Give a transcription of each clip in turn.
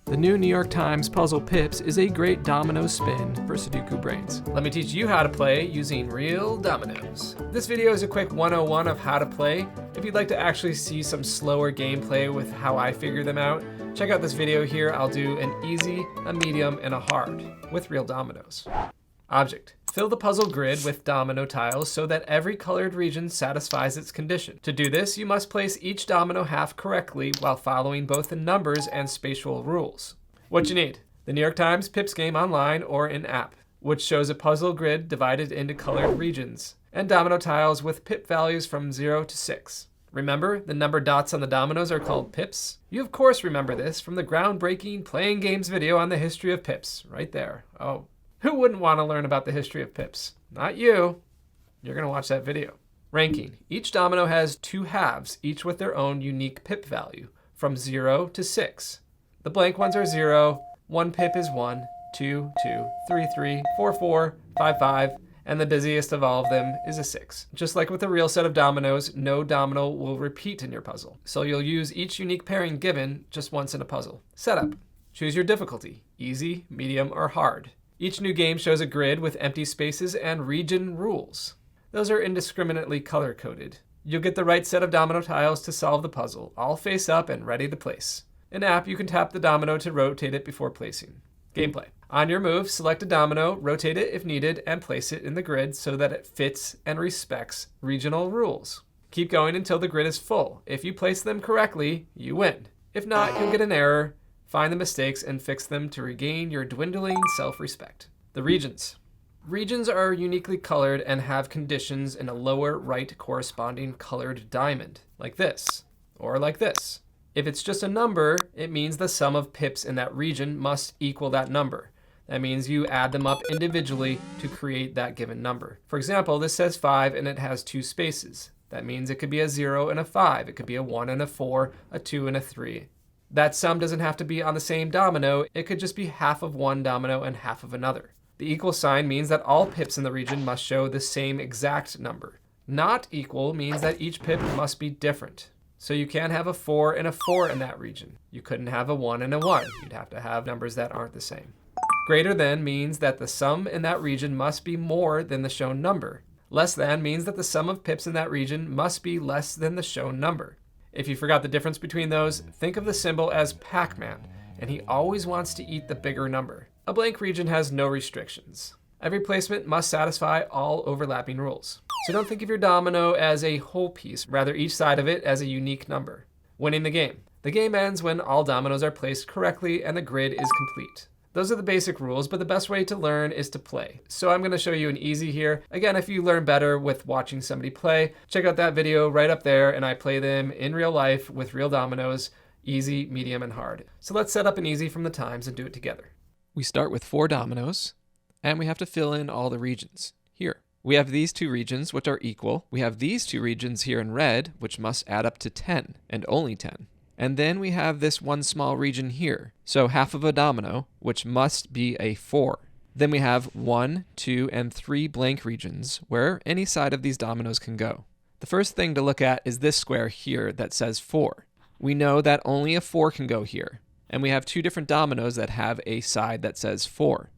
The new New York Times puzzle PIPS is a great domino spin for Sudoku brains. Let me teach you how to play using real dominoes. This video is a quick 101 of how to play. If you'd like to actually see some slower gameplay with how I figure them out, check out this video here. I'll do an easy, a medium, and a hard with real dominoes. Object. Fill the puzzle grid with domino tiles so that every colored region satisfies its condition. To do this, you must place each domino half correctly while following both the numbers and spatial rules. What you need: the New York Times PIPS game online or in app, which shows a puzzle grid divided into colored regions, and domino tiles with pip values from 0 to 6. Remember, the number dots on the dominoes are called pips? You of course remember this from the groundbreaking playing games video on the history of pips, right there. Oh, who wouldn't want to learn about the history of pips? Not you. You're going to watch that video. Ranking. Each domino has two halves, each with their own unique pip value, from 0 to 6. The blank ones are 0, 1 pip is 1, 2, 2, 3, 3, 4, 4, 5, 5, and the busiest of all of them is a 6. Just like with a real set of dominoes, no domino will repeat in your puzzle, so you'll use each unique pairing given just once in a puzzle. Setup. Choose your difficulty, easy, medium, or hard. Each new game shows a grid with empty spaces and region rules. Those are indiscriminately color-coded. You'll get the right set of domino tiles to solve the puzzle, all face up and ready to place. In app, you can tap the domino to rotate it before placing. Gameplay. On your move, select a domino, rotate it if needed, and place it in the grid so that it fits and respects regional rules. Keep going until the grid is full. If you place them correctly, you win. If not, you'll get an error. Find the mistakes and fix them to regain your dwindling self-respect. The regions. Regions are uniquely colored and have conditions in a lower right corresponding colored diamond, like this, or like this. If it's just a number, it means the sum of pips in that region must equal that number. That means you add them up individually to create that given number. For example, this says 5 and it has 2 spaces. That means it could be a 0 and a 5. It could be a 1 and a 4, a 2 and a 3. That sum doesn't have to be on the same domino. It could just be half of one domino and half of another. The equal sign means that all pips in the region must show the same exact number. Not equal means that each pip must be different. So you can't have a 4 and a 4 in that region. You couldn't have a 1 and a 1. You'd have to have numbers that aren't the same. Greater than means that the sum in that region must be more than the shown number. Less than means that the sum of pips in that region must be less than the shown number. If you forgot the difference between those, think of the symbol as Pac-Man, and he always wants to eat the bigger number. A blank region has no restrictions. Every placement must satisfy all overlapping rules. So don't think of your domino as a whole piece, rather each side of it as a unique number. Winning the game. The game ends when all dominoes are placed correctly and the grid is complete. Those are the basic rules, but the best way to learn is to play. So I'm going to show you an easy here. Again, if you learn better with watching somebody play, check out that video right up there, and I play them in real life with real dominoes, easy, medium, and hard. So let's set up an easy from the Times and do it together. We start with 4 dominoes, and we have to fill in all the regions. Here, we have these 2 regions, which are equal. We have these 2 regions here in red, which must add up to 10, and only 10. And then we have this one small region here, so half of a domino, which must be a 4. Then we have 1, 2, and 3 blank regions where any side of these dominoes can go. The first thing to look at is this square here that says 4. We know that only a 4 can go here, and we have 2 different dominoes that have a side that says 4.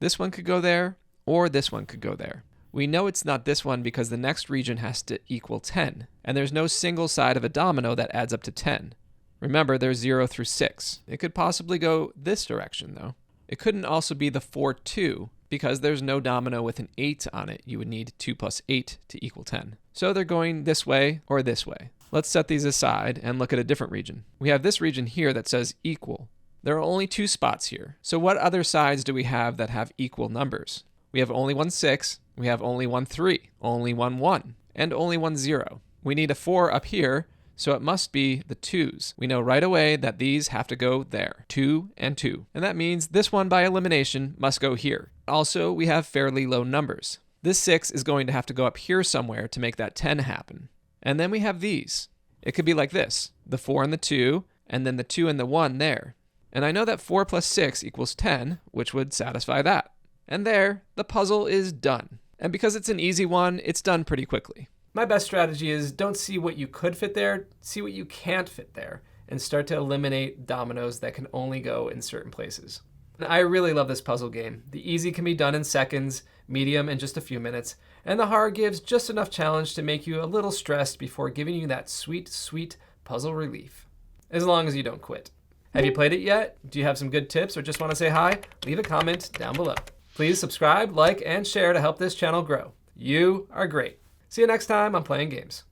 This one could go there, or this one could go there. We know it's not this one because the next region has to equal 10, and there's no single side of a domino that adds up to 10. Remember, there's 0 through 6. It could possibly go this direction, though. It couldn't also be the 4, 2, because there's no domino with an 8 on it. You would need 2 plus 8 to equal 10. So they're going this way or this way. Let's set these aside and look at a different region. We have this region here that says equal. There are only 2 spots here. So what other sides do we have that have equal numbers? We have only 1 6, we have only 1 3, only 1 1, and only 1 0. We need a 4 up here, so it must be the 2s. We know right away that these have to go there, 2 and 2. And that means this one by elimination must go here. Also, we have fairly low numbers. This 6 is going to have to go up here somewhere to make that 10 happen. And then we have these. It could be like this, the 4 and the 2, and then the 2 and the 1 there. And I know that 4 plus 6 equals 10, which would satisfy that. And there, the puzzle is done. And because it's an easy one, it's done pretty quickly. My best strategy is don't see what you could fit there, see what you can't fit there, and start to eliminate dominoes that can only go in certain places. And I really love this puzzle game. The easy can be done in seconds, medium in just a few minutes, and the hard gives just enough challenge to make you a little stressed before giving you that sweet, sweet puzzle relief. As long as you don't quit. Have you played it yet? Do you have some good tips or just want to say hi? Leave a comment down below. Please subscribe, like, and share to help this channel grow. You are great. See you next time on Playing Games.